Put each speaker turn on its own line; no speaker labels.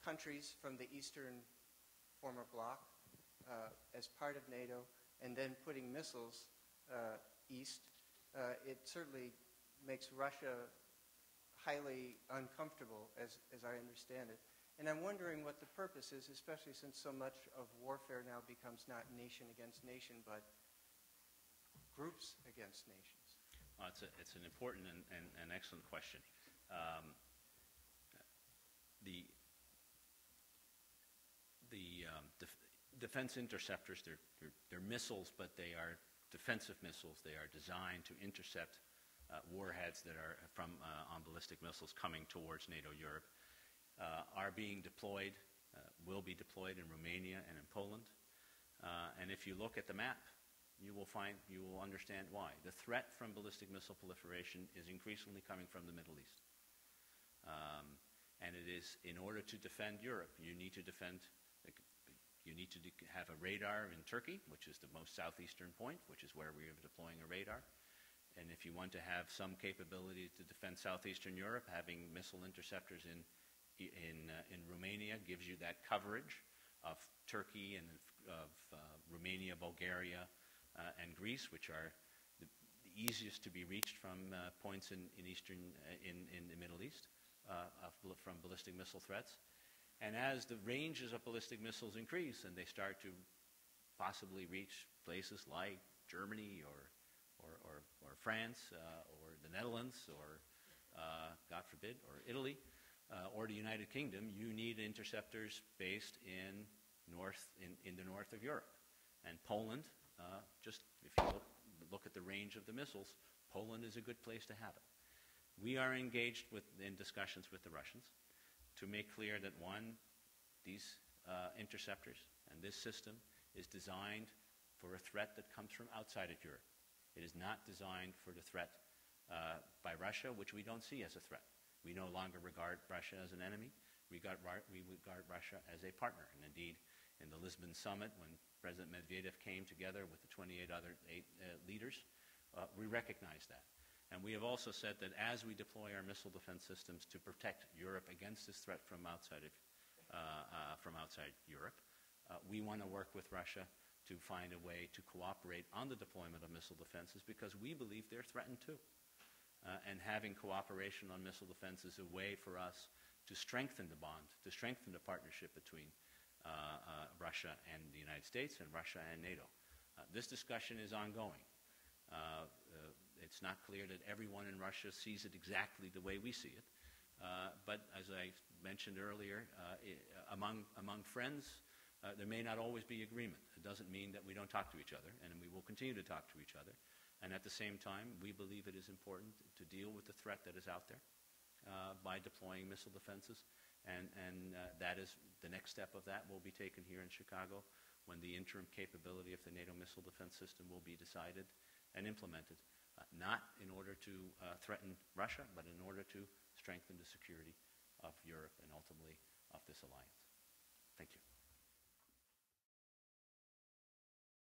countries from the eastern former bloc as part of NATO, and then putting missiles east, it certainly makes Russia highly uncomfortable, as I understand it. And I'm wondering what the purpose is, especially since so much of warfare now becomes not nation against nation, but groups against nations.
Well, it's an important and excellent question. The defense interceptors, they're missiles, but they are defensive missiles. They are designed to intercept warheads that are on ballistic missiles coming towards NATO Europe, are being deployed, will be deployed in Romania and in Poland. And if you look at the map, you will understand why. The threat from ballistic missile proliferation is increasingly coming from the Middle East. And it is, in order to defend Europe, you need to have a radar in Turkey, which is the most southeastern point, which is where we are deploying a radar. And if you want to have some capability to defend southeastern Europe, having missile interceptors in Romania gives you that coverage of Turkey and of Romania, Bulgaria, and Greece, which are the easiest to be reached from points in the Middle East from ballistic missile threats. And as the ranges of ballistic missiles increase and they start to possibly reach places like Germany or France or the Netherlands or, God forbid, or Italy or the United Kingdom, you need interceptors based in the north of Europe. And Poland, just if you look at the range of the missiles, Poland is a good place to have it. We are engaged in discussions with the Russians to make clear that, one, these interceptors and this system is designed for a threat that comes from outside of Europe. It is not designed for the threat by Russia, which we don't see as a threat. We no longer regard Russia as an enemy. We regard Russia as a partner. And indeed, in the Lisbon summit, when President Medvedev came together with the 28 other leaders, we recognized that. And we have also said that as we deploy our missile defense systems to protect Europe against this threat from outside Europe, we want to work with Russia to find a way to cooperate on the deployment of missile defenses, because we believe they're threatened too. And having cooperation on missile defense is a way for us to strengthen the bond, to strengthen the partnership between Russia and the United States and Russia and NATO. This discussion is ongoing. It's not clear that everyone in Russia sees it exactly the way we see it. But as I mentioned earlier, among friends, there may not always be agreement. It doesn't mean that we don't talk to each other, and we will continue to talk to each other. And at the same time, we believe it is important to deal with the threat that is out there by deploying missile defenses. And that is the next step of that will be taken here in Chicago when the interim capability of the NATO missile defense system will be decided and implemented, not in order to threaten Russia, but in order to strengthen the security of Europe and ultimately of this alliance. Thank you.